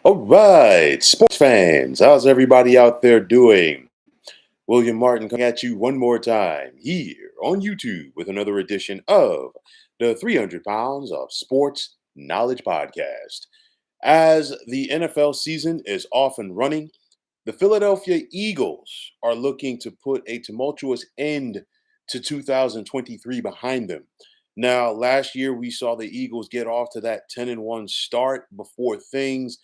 All right, sports fans, how's everybody out there doing? William Martin coming at you one more time here on YouTube with another edition of the 300 Pounds of Sports Knowledge Podcast. As the NFL season is off and running, the Philadelphia Eagles are looking to put a tumultuous end to 2023 behind them. Now, last year we saw the Eagles get off to that 10-1 start before things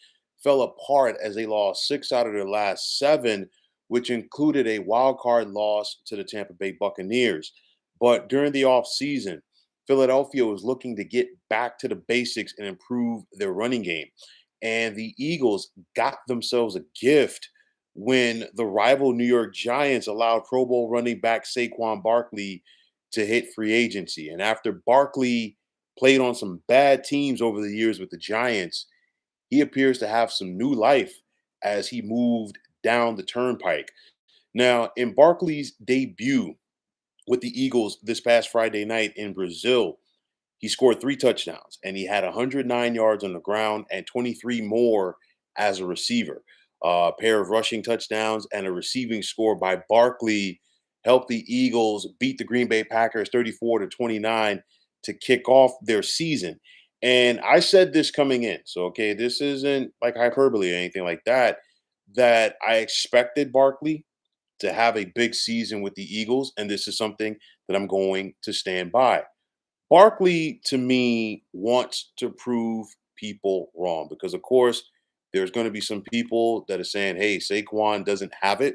fell apart as they lost 6 out of their last 7, which included a wild card loss to the Tampa Bay Buccaneers. But during the offseason, Philadelphia was looking to get back to the basics and improve their running game. And the Eagles got themselves a gift when the rival New York Giants allowed Pro Bowl running back Saquon Barkley to hit free agency. And after Barkley played on some bad teams over the years with the Giants, he appears to have some new life as he moved down the turnpike. Now, in Barkley's debut with the Eagles this past Friday night in Brazil, he scored 3 touchdowns and he had 109 yards on the ground and 23 more as a receiver. A pair of rushing touchdowns and a receiving score by Barkley helped the Eagles beat the Green Bay Packers 34-29 to kick off their season. And I said this coming in. So, okay, this isn't like hyperbole or anything like that, that I expected Barkley to have a big season with the Eagles. And this is something that I'm going to stand by. Barkley, to me, wants to prove people wrong because, of course, there's going to be some people that are saying, hey, Saquon doesn't have it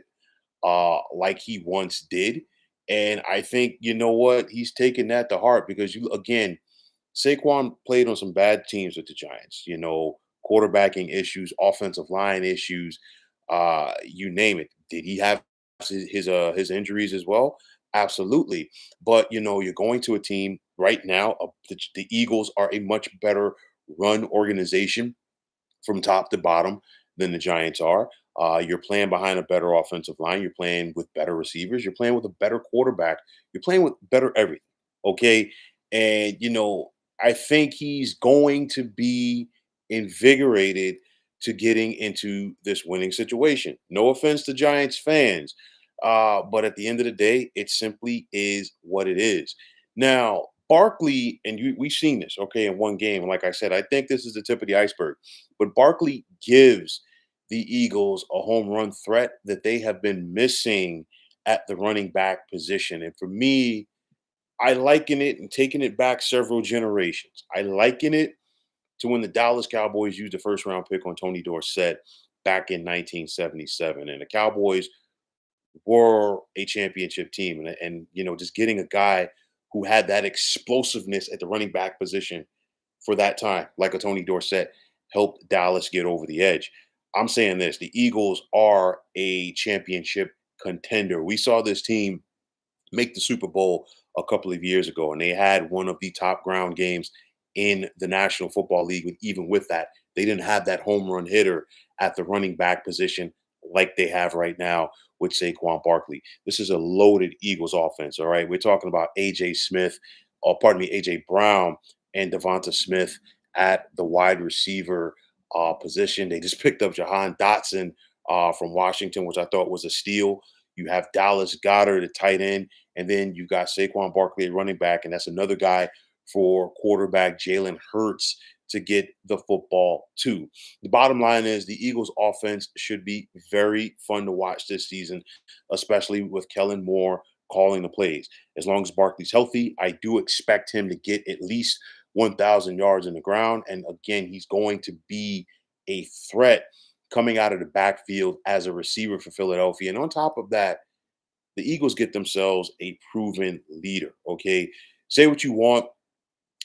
like he once did. And I think, you know what? He's taken that to heart because, again, Saquon played on some bad teams with the Giants, quarterbacking issues, offensive line issues, you name it. Did he have his injuries as well? Absolutely. But you're going to a team right now. The Eagles are a much better run organization from top to bottom than the Giants are. You're playing behind a better offensive line. You're playing with better receivers. You're playing with a better quarterback. You're playing with better everything. Okay. And, I think he's going to be invigorated to getting into this winning situation. No offense to Giants fans, but at the end of the day, it simply is what it is. Now, Barkley, and we've seen this, okay, in one game. And like I said, I think this is the tip of the iceberg. But Barkley gives the Eagles a home run threat that they have been missing at the running back position. And for me, I liken it and taking it back several generations. I liken it to when the Dallas Cowboys used a first round pick on Tony Dorsett back in 1977. And the Cowboys were a championship team. And just getting a guy who had that explosiveness at the running back position for that time, like a Tony Dorsett, helped Dallas get over the edge. I'm saying this: the Eagles are a championship contender. We saw this team make the Super Bowl a couple of years ago, and they had one of the top ground games in the National Football League. Even with that, they didn't have that home run hitter at the running back position like they have right now with Saquon Barkley. This is a loaded Eagles offense. All right, we're talking about AJ Brown and Devonta Smith at the wide receiver position. They just picked up Jahan Dotson from Washington, which I thought was a steal. You have Dallas Goedert at tight end, and then you got Saquon Barkley at running back, and that's another guy for quarterback Jalen Hurts to get the football to. The bottom line is the Eagles offense should be very fun to watch this season, especially with Kellen Moore calling the plays. As long as Barkley's healthy, I do expect him to get at least 1,000 yards in the ground. And again, he's going to be a threat coming out of the backfield as a receiver for Philadelphia. And on top of that, the Eagles get themselves a proven leader. Okay. Say what you want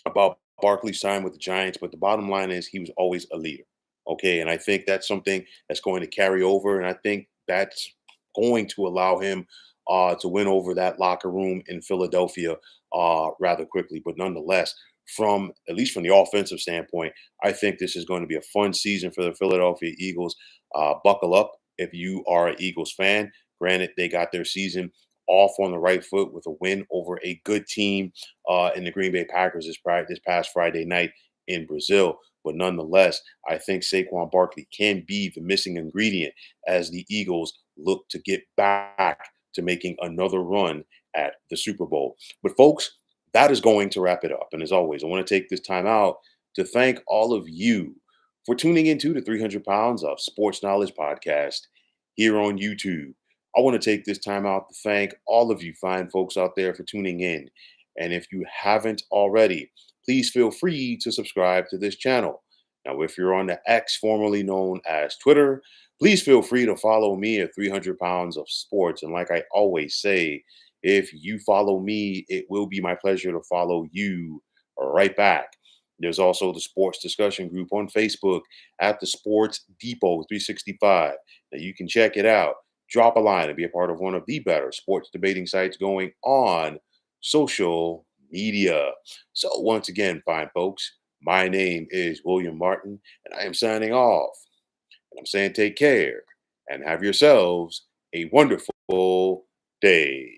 about Barkley's time with the Giants, but the bottom line is he was always a leader. Okay. And I think that's something that's going to carry over. And I think that's going to allow him to win over that locker room in Philadelphia rather quickly. But nonetheless, from at least from the offensive standpoint, I think this is going to be a fun season for the Philadelphia Eagles. Buckle up if you are an Eagles fan. Granted, they got their season off on the right foot with a win over a good team in the Green Bay Packers this past Friday night in Brazil. But nonetheless, I think Saquon Barkley can be the missing ingredient as the Eagles look to get back to making another run at the Super Bowl. But folks, that is going to wrap it up. And as always, I want to take this time out to thank all of you for tuning into the 300 Pounds of Sports Knowledge podcast here on YouTube. I want to take this time out to thank all of you fine folks out there for tuning in. And if you haven't already, please feel free to subscribe to this channel. Now, if you're on the X, formerly known as Twitter, please feel free to follow me at 300 Pounds of Sports. And like I always say, if you follow me, it will be my pleasure to follow you right back. There's also the sports discussion group on Facebook at the Sports Depot 365. Now you can check it out. Drop a line and be a part of one of the better sports debating sites going on social media. So once again, fine folks, my name is William Martin, and I am signing off. And I'm saying take care and have yourselves a wonderful day.